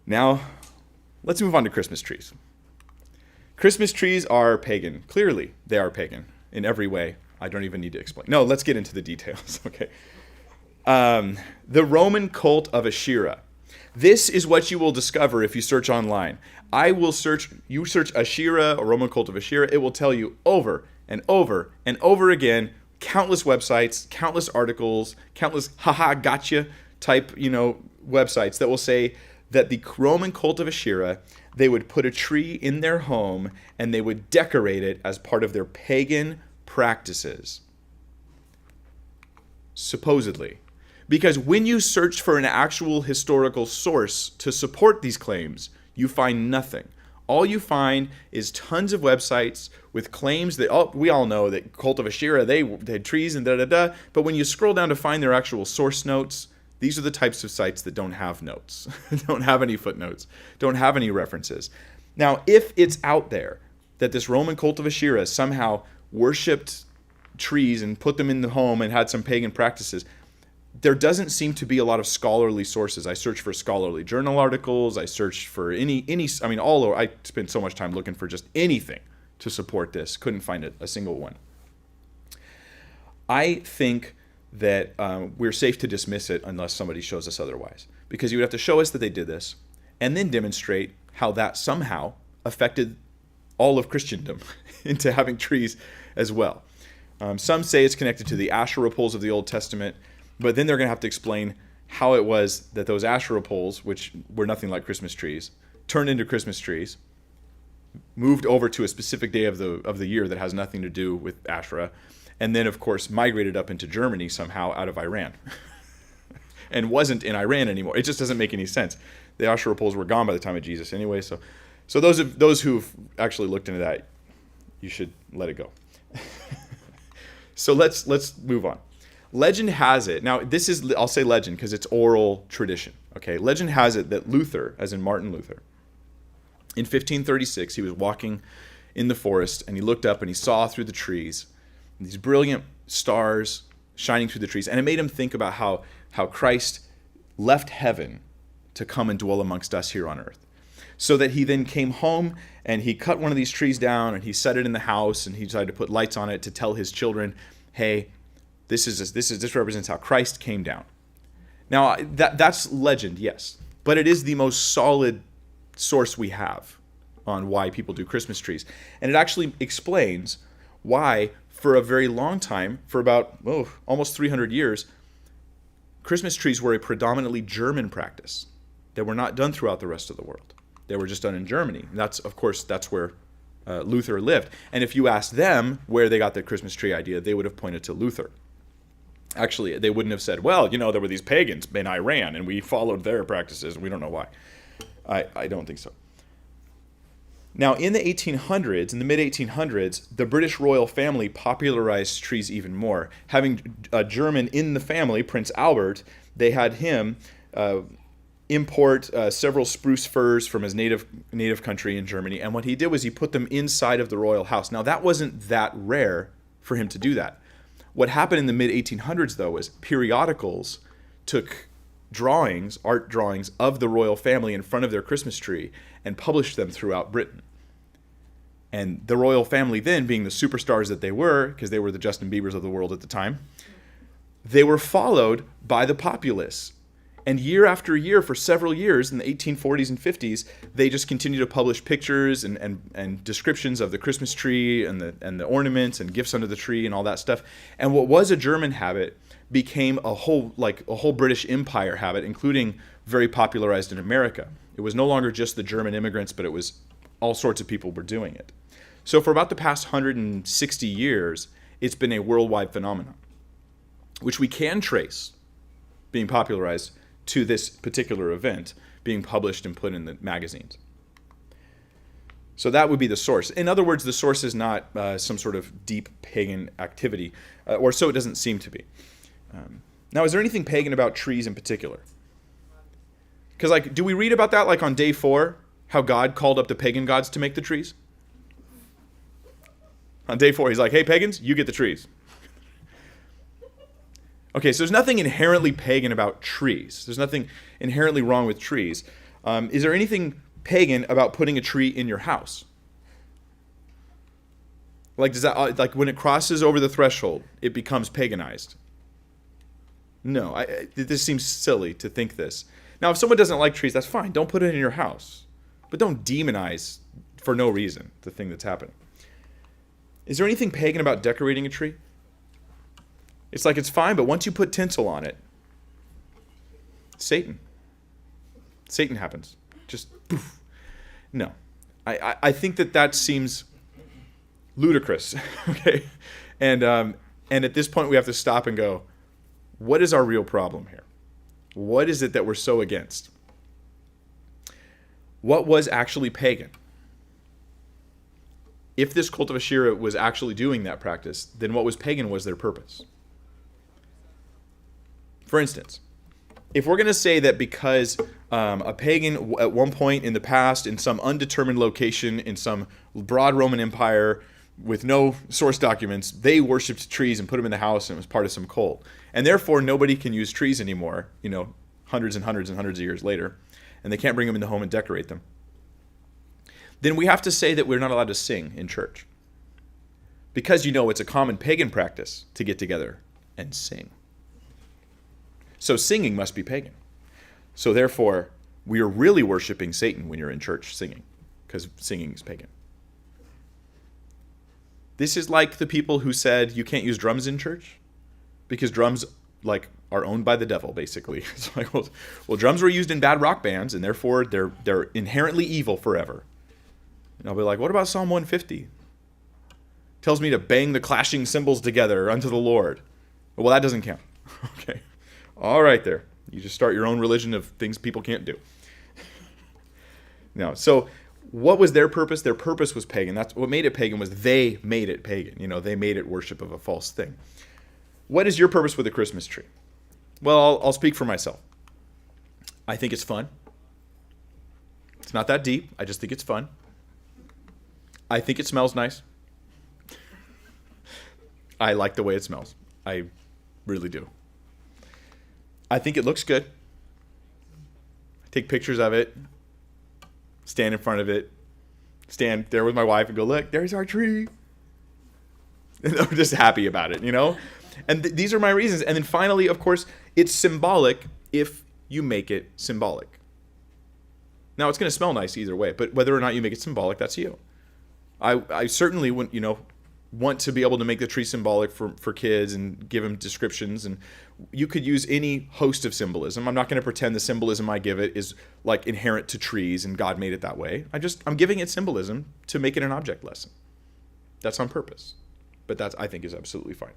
Now, let's move on to Christmas trees. Christmas trees are pagan. Clearly, they are pagan in every way. I don't even need to explain. No, let's get into the details. Okay. The Roman cult of Asherah. This is what you will discover if you search online. You search Asherah or Roman cult of Asherah, it will tell you over and over and over again, countless websites, countless articles, countless haha gotcha type, websites that will say that the Roman cult of Asherah, they would put a tree in their home and they would decorate it as part of their pagan practices. Supposedly. Because when you search for an actual historical source to support these claims, you find nothing. All you find is tons of websites with claims that, we all know that cult of Asherah, they had trees and da-da-da. But when you scroll down to find their actual source notes, these are the types of sites that don't have notes, don't have any footnotes, don't have any references. Now, if it's out there that this Roman cult of Asherah somehow worshipped trees and put them in the home and had some pagan practices, there doesn't seem to be a lot of scholarly sources. I searched for scholarly journal articles. I searched for all over. I spent so much time looking for just anything to support this. Couldn't find a single one. I think that we're safe to dismiss it unless somebody shows us otherwise. Because you would have to show us that they did this and then demonstrate how that somehow affected all of Christendom into having trees as well. Some say it's connected to the Asherah poles of the Old Testament. But then they're going to have to explain how it was that those Asherah poles, which were nothing like Christmas trees, turned into Christmas trees, moved over to a specific day of the year that has nothing to do with Asherah, and then, of course, migrated up into Germany somehow out of Iran and wasn't in Iran anymore. It just doesn't make any sense. The Asherah poles were gone by the time of Jesus anyway. So those who've actually looked into that, you should let it go. So let's move on. Legend has it, now this is, I'll say legend because it's oral tradition, okay? Legend has it that Luther, as in Martin Luther, in 1536, he was walking in the forest and he looked up and he saw through the trees these brilliant stars shining through the trees. And it made him think about how Christ left heaven to come and dwell amongst us here on earth. So that he then came home and he cut one of these trees down and he set it in the house and he decided to put lights on it to tell his children, hey, this represents how Christ came down. Now, that's legend, yes. But it is the most solid source we have on why people do Christmas trees. And it actually explains why, for a very long time, for about almost 300 years, Christmas trees were a predominantly German practice. They were not done throughout the rest of the world. They were just done in Germany. And that's where Luther lived. And if you asked them where they got the Christmas tree idea, they would have pointed to Luther. Actually, they wouldn't have said, well, there were these pagans in Iran and we followed their practices. We don't know why. I don't think so. Now, in the 1800s, in the mid-1800s, the British royal family popularized trees even more. Having a German in the family, Prince Albert, they had him import several spruce firs from his native country in Germany. And what he did was he put them inside of the royal house. Now, that wasn't that rare for him to do that. What happened in the mid-1800s, though, was periodicals took art drawings of the royal family in front of their Christmas tree and published them throughout Britain. And the royal family then, being the superstars that they were, because they were the Justin Biebers of the world at the time, they were followed by the populace. And year after year, for several years, in the 1840s and 50s, they just continued to publish pictures and descriptions of the Christmas tree and the ornaments and gifts under the tree and all that stuff. And what was a German habit became a whole British Empire habit, including very popularized in America. It was no longer just the German immigrants, but it was all sorts of people were doing it. So for about the past 160 years, it's been a worldwide phenomenon, which we can trace being popularized to this particular event being published and put in the magazines. So that would be the source. In other words, the source is not some sort of deep pagan activity, or so it doesn't seem to be. Now, is there anything pagan about trees in particular? Because, do we read about that, on day 4, how God called up the pagan gods to make the trees? On day 4, he's like, hey, pagans, you get the trees. Okay, so there's nothing inherently pagan about trees. There's nothing inherently wrong with trees. Is there anything pagan about putting a tree in your house? Like, does that, like, when it crosses over the threshold, it becomes paganized? No, this seems silly to think this. Now, if someone doesn't like trees, that's fine. Don't put it in your house. But don't demonize for no reason the thing that's happening. Is there anything pagan about decorating a tree? It's like it's fine, but once you put tinsel on it, Satan happens. Just poof. No. I think that seems ludicrous. Okay? And at this point we have to stop and go, what is our real problem here? What is it that we're so against? What was actually pagan? If this cult of Asherah was actually doing that practice, then what was pagan was their purpose. For instance, if we're going to say that because a pagan at one point in the past, in some undetermined location, in some broad Roman Empire, with no source documents, they worshipped trees and put them in the house and it was part of some cult. And therefore, nobody can use trees anymore, hundreds and hundreds and hundreds of years later, and they can't bring them into home and decorate them. Then we have to say that we're not allowed to sing in church. Because it's a common pagan practice to get together and sing. So singing must be pagan. So therefore, we are really worshiping Satan when you're in church singing, because singing is pagan. This is like the people who said you can't use drums in church because drums are owned by the devil, basically. It's like, well, drums were used in bad rock bands and therefore they're inherently evil forever. And I'll be like, what about Psalm 150? Tells me to bang the clashing cymbals together unto the Lord. Well, that doesn't count. Okay. All right there. You just start your own religion of things people can't do. No. So what was their purpose? Their purpose was pagan. That's what made it pagan was they made it pagan. They made it worship of a false thing. What is your purpose with a Christmas tree? Well, I'll speak for myself. I think it's fun. It's not that deep. I just think it's fun. I think it smells nice. I like the way it smells. I really do. I think it looks good. I take pictures of it. Stand in front of it. Stand there with my wife and go, look, there's our tree. And I'm just happy about it, And these are my reasons. And then finally, of course, it's symbolic if you make it symbolic. Now, it's going to smell nice either way, but whether or not you make it symbolic, that's you. I certainly wouldn't, want to be able to make the tree symbolic for kids and give them descriptions. And you could use any host of symbolism. I'm not going to pretend the symbolism I give it is like inherent to trees and God made it that way. I'm giving it symbolism to make it an object lesson. That's on purpose. But I think is absolutely fine.